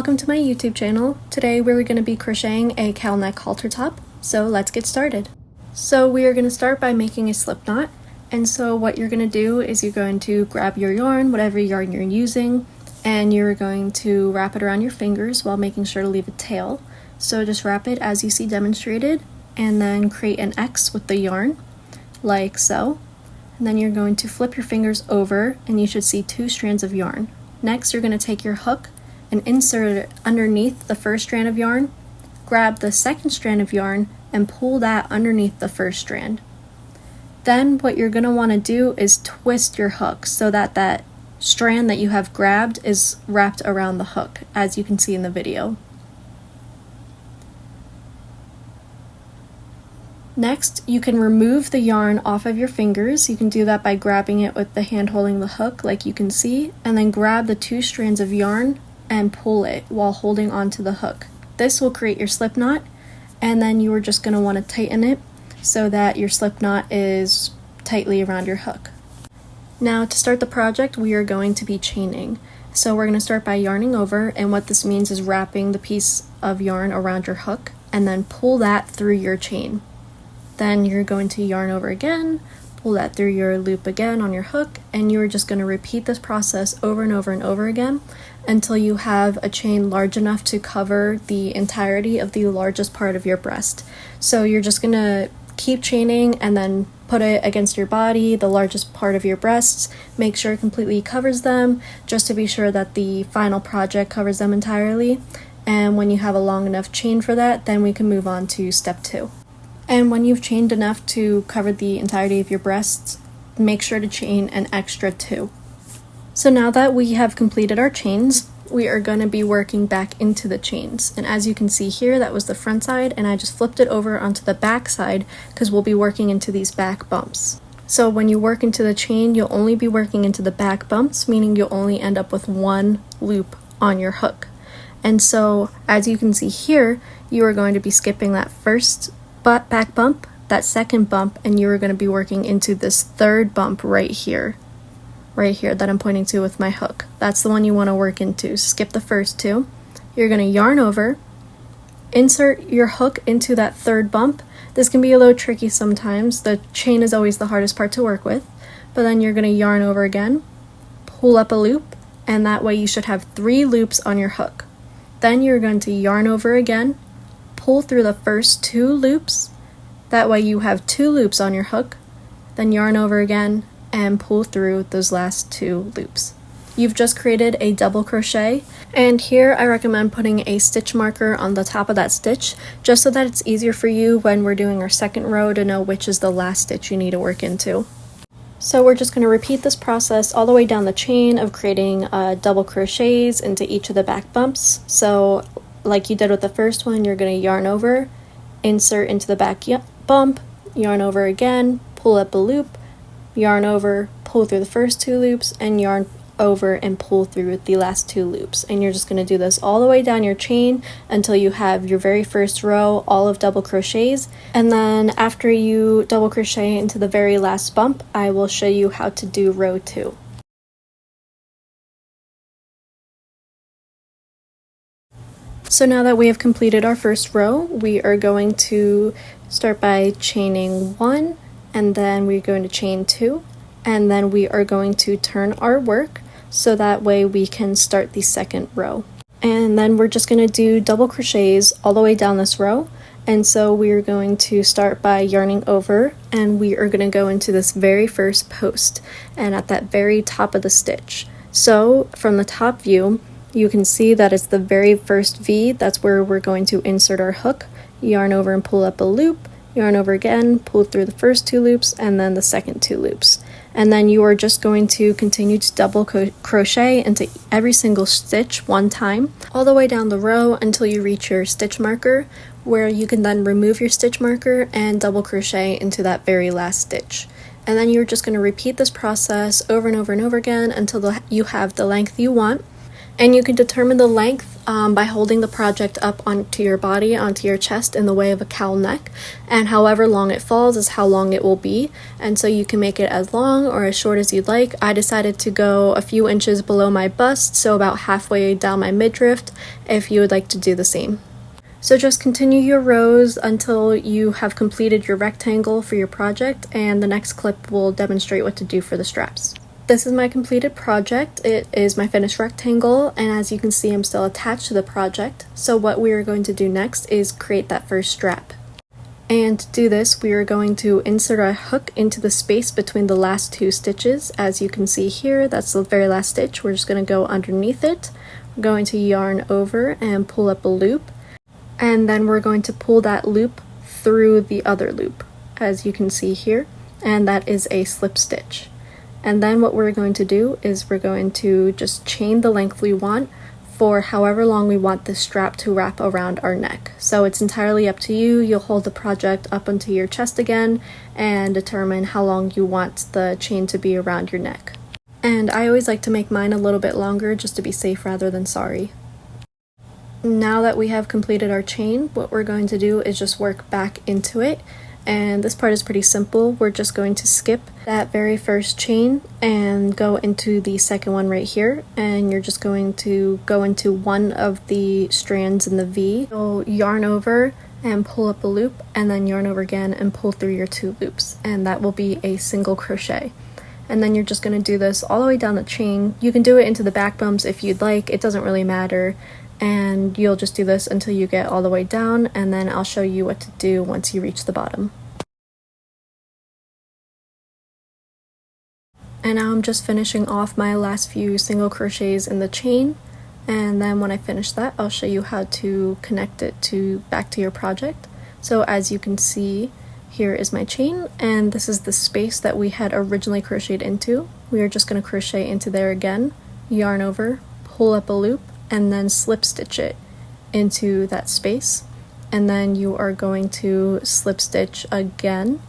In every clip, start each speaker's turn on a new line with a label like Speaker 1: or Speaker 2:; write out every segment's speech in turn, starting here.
Speaker 1: Welcome to my YouTube channel. Today we're going to be crocheting a cowl neck halter top, so let's get started. So we are going to start by making a slip knot, and so what you're going to do is you're going to grab your yarn, whatever yarn you're using, and you're going to wrap it around your fingers while making sure to leave a tail. So just wrap it as you see demonstrated, and then create an X with the yarn, like so. And then you're going to flip your fingers over, and you should see 2 strands of yarn. Next, you're going to take your hook and insert it underneath the first strand of yarn, grab the second strand of yarn, and pull that underneath the first strand. Then what you're going to want to do is twist your hook so that that strand that you have grabbed is wrapped around the hook, as you can see in the video. Next, you can remove the yarn off of your fingers. You can do that by grabbing it with the hand holding the hook like you can see, and then grab the 2 strands of yarn and pull it while holding onto the hook. This will create your slip knot, and then you are just going to want to tighten it so that your slip knot is tightly around your hook. Now to start the project, we are going to be chaining. So we're going to start by yarning over, and what this means is wrapping the piece of yarn around your hook and then pull that through your chain. Then you're going to yarn over again, pull that through your loop again on your hook, and you're just going to repeat this process over and over and over again until you have a chain large enough to cover the entirety of the largest part of your breast. So you're just going to keep chaining and then put it against your body, the largest part of your breasts, make sure it completely covers them, just to be sure that the final project covers them entirely. And when you have a long enough chain for that, then we can move on to step 2. And when you've chained enough to cover the entirety of your breasts, make sure to chain an extra 2. So now that we have completed our chains, we are going to be working back into the chains. And as you can see here, that was the front side, and I just flipped it over onto the back side because we'll be working into these back bumps. So when you work into the chain, you'll only be working into the back bumps, meaning you'll only end up with 1 loop on your hook. And so as you can see here, you are going to be skipping that first back bump, that second bump, and you are going to be working into this third bump right here that I'm pointing to with my hook. That's the one you want to work into. Skip the first 2. You're going to yarn over, insert your hook into that third bump. This can be a little tricky sometimes. The chain is always the hardest part to work with, but then you're going to yarn over again, pull up a loop, and that way you should have 3 loops on your hook. Then you're going to yarn over again, pull through the first 2 loops, that way you have 2 loops on your hook, then yarn over again and pull through those last 2 loops. You've just created a double crochet, and here I recommend putting a stitch marker on the top of that stitch just so that it's easier for you when we're doing our second row to know which is the last stitch you need to work into. So we're just going to repeat this process all the way down the chain of creating double crochets into each of the back bumps. So like you did with the first one, you're going to yarn over, insert into the back bump, yarn over again, pull up a loop, yarn over, pull through the first 2 loops, and yarn over and pull through the last 2 loops. And you're just going to do this all the way down your chain until you have your very first row all of double crochets. And then after you double crochet into the very last bump, I will show you how to do row 2. So now that we have completed our first row, we are going to start by chaining 1, and then we're going to chain 2, and then we are going to turn our work so that way we can start the second row. And then we're just going to do double crochets all the way down this row, and so we're going to start by yarning over, and we are going to go into this very first post and at that very top of the stitch. So from the top view, you can see that it's the very first V. That's where we're going to insert our hook, yarn over and pull up a loop, yarn over again, pull through the first 2 loops, and then the second 2 loops. And then you are just going to continue to double crochet into every single stitch 1 time, all the way down the row until you reach your stitch marker, where you can then remove your stitch marker and double crochet into that very last stitch. And then you're just going to repeat this process over and over and over again until you have the length you want. And you can determine the length by holding the project up onto your body, onto your chest in the way of a cowl neck, and however long it falls is how long it will be, and so you can make it as long or as short as you'd like. I decided to go a few inches below my bust, so about halfway down my midriff, if you would like to do the same. So just continue your rows until you have completed your rectangle for your project, and the next clip will demonstrate what to do for the straps. This is my completed project. It is my finished rectangle, and as you can see, I'm still attached to the project. So what we are going to do next is create that first strap. And to do this, we are going to insert a hook into the space between the last two stitches. As you can see here, that's the very last stitch. We're just going to go underneath it. We're going to yarn over and pull up a loop, and then we're going to pull that loop through the other loop, as you can see here, and that is a slip stitch. And then what we're going to do is we're going to just chain the length we want for however long we want this strap to wrap around our neck. So it's entirely up to you. You'll hold the project up onto your chest again and determine how long you want the chain to be around your neck. And I always like to make mine a little bit longer just to be safe rather than sorry. Now that we have completed our chain, what we're going to do is just work back into it. And this part is pretty simple. We're just going to skip that very first chain and go into the second one right here, and you're just going to go into one of the strands in the V. You'll yarn over and pull up a loop, and then yarn over again and pull through your two loops, and that will be a single crochet. And then you're just going to do this all the way down the chain. You can do it into the back bumps if you'd like, it doesn't really matter. And you'll just do this until you get all the way down, and then I'll show you what to do once you reach the bottom. And now I'm just finishing off my last few single crochets in the chain, and then when I finish that, I'll show you how to connect it back to your project. So as you can see, here is my chain, and this is the space that we had originally crocheted into. We are just going to crochet into there again, yarn over, pull up a loop, and then slip stitch it into that space, and then you are going to slip stitch again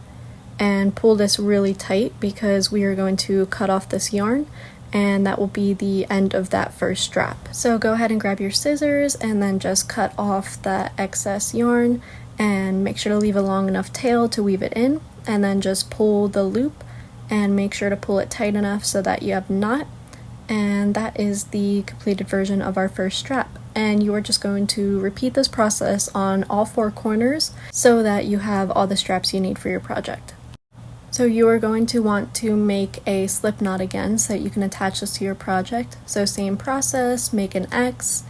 Speaker 1: and pull this really tight because we are going to cut off this yarn, and that will be the end of that first strap. So go ahead and grab your scissors and then just cut off that excess yarn and make sure to leave a long enough tail to weave it in, and then just pull the loop and make sure to pull it tight enough so that you have a knot. And that is the completed version of our first strap, and you are just going to repeat this process on all four corners so that you have all the straps you need for your project. So you are going to want to make a slip knot again so that you can attach this to your project. So same process, make an X,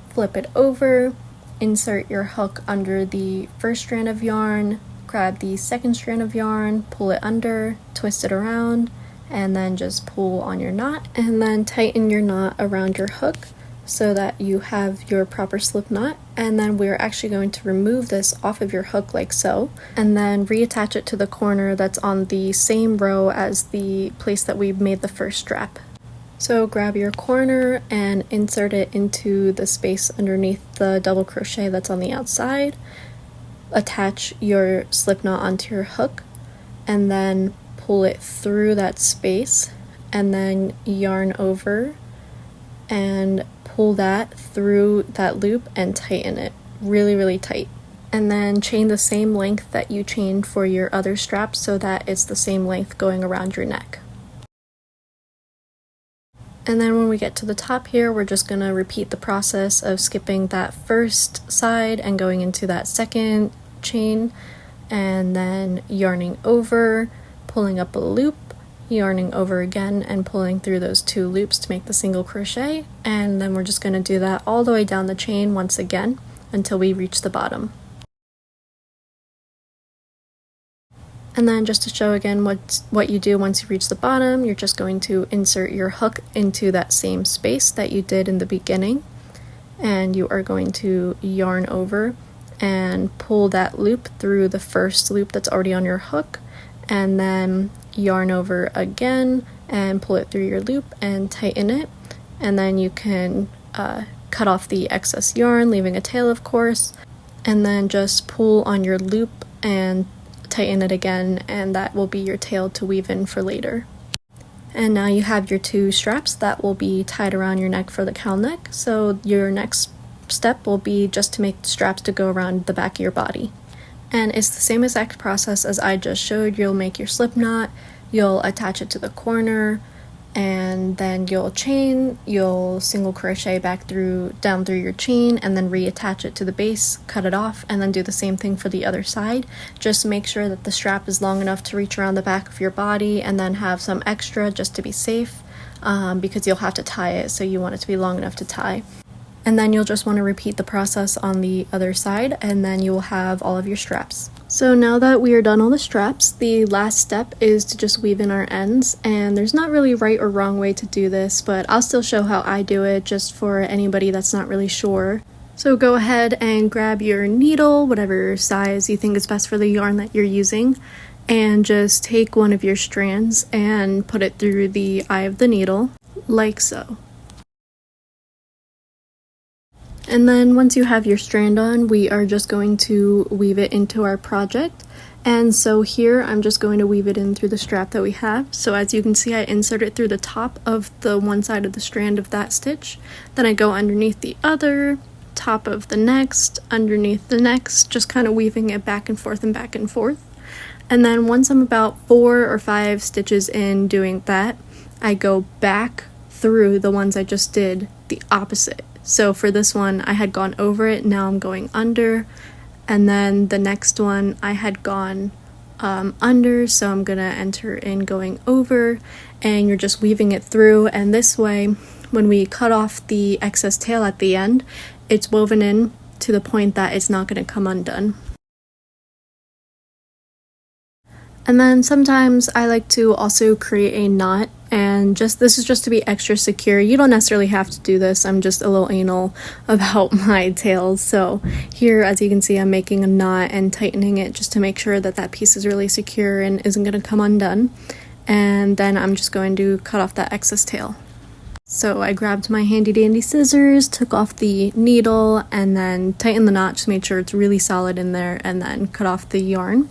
Speaker 1: flip it over, insert your hook under the first strand of yarn, grab the second strand of yarn, pull it under, twist it around, and then just pull on your knot, and then tighten your knot around your hook so that you have your proper slip knot. And then we're actually going to remove this off of your hook like so, and then reattach it to the corner that's on the same row as the place that we made the first strap. So grab your corner and insert it into the space underneath the double crochet that's on the outside, attach your slip knot onto your hook, and then pull it through that space, and then yarn over and pull that through that loop and tighten it really tight. And then chain the same length that you chained for your other straps so that it's the same length going around your neck. And then when we get to the top here, we're just going to repeat the process of skipping that first side and going into that second chain, and then yarning over, pulling up a loop, yarning over again, and pulling through those two loops to make the single crochet. And then we're just going to do that all the way down the chain once again until we reach the bottom. And then just to show again what you do once you reach the bottom, you're just going to insert your hook into that same space that you did in the beginning, and you are going to yarn over and pull that loop through the first loop that's already on your hook, and then yarn over again and pull it through your loop and tighten it. And then you can cut off the excess yarn, leaving a tail of course, and then just pull on your loop and tighten it again, and that will be your tail to weave in for later. And now you have your two straps that will be tied around your neck for the cowl neck. So your next top step will be just to make the straps to go around the back of your body. And it's the same exact process as I just showed. You'll make your slip knot, you'll attach it to the corner, and then you'll chain, you'll single crochet down through your chain, and then reattach it to the base, cut it off, and then do the same thing for the other side. Just make sure that the strap is long enough to reach around the back of your body, and then have some extra just to be safe, because you'll have to tie it, so you want it to be long enough to tie. And then you'll just want to repeat the process on the other side, and then you will have all of your straps. So now that we are done all the straps, the last step is to just weave in our ends, and there's not really right or wrong way to do this, but I'll still show how I do it just for anybody that's not really sure. So go ahead and grab your needle, whatever size you think is best for the yarn that you're using, and just take one of your strands and put it through the eye of the needle, like so. And then once you have your strand on, we are just going to weave it into our project. And so here I'm just going to weave it in through the strap that we have. So as you can see, I insert it through the top of the one side of the strand of that stitch. Then I go underneath the other, top of the next, underneath the next, just kind of weaving it back and forth and back and forth. And then once I'm about 4 or 5 stitches in doing that, I go back through the ones I just did the opposite. So for this one, I had gone over it, now I'm going under, and then the next one I had gone under, so I'm gonna enter in going over, and you're just weaving it through, and this way, when we cut off the excess tail at the end, it's woven in to the point that it's not gonna come undone. And then sometimes I like to also create a knot, and this is just to be extra secure. You don't necessarily have to do this, I'm just a little anal about my tails. So here, as you can see, I'm making a knot and tightening it just to make sure that that piece is really secure and isn't going to come undone. And then I'm just going to cut off that excess tail. So I grabbed my handy dandy scissors, took off the needle, and then tightened the knot, just made sure it's really solid in there, and then cut off the yarn.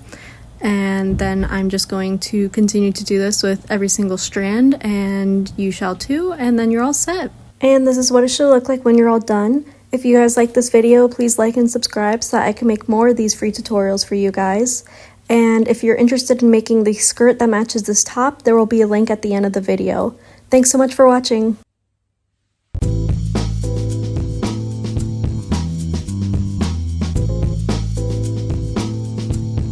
Speaker 1: And then I'm just going to continue to do this with every single strand, and you shall too, and then you're all set. And this is what it should look like when you're all done. If you guys like this video, please like and subscribe so that I can make more of these free tutorials for you guys. And if you're interested in making the skirt that matches this top, there will be a link at the end of the video. Thanks so much for watching.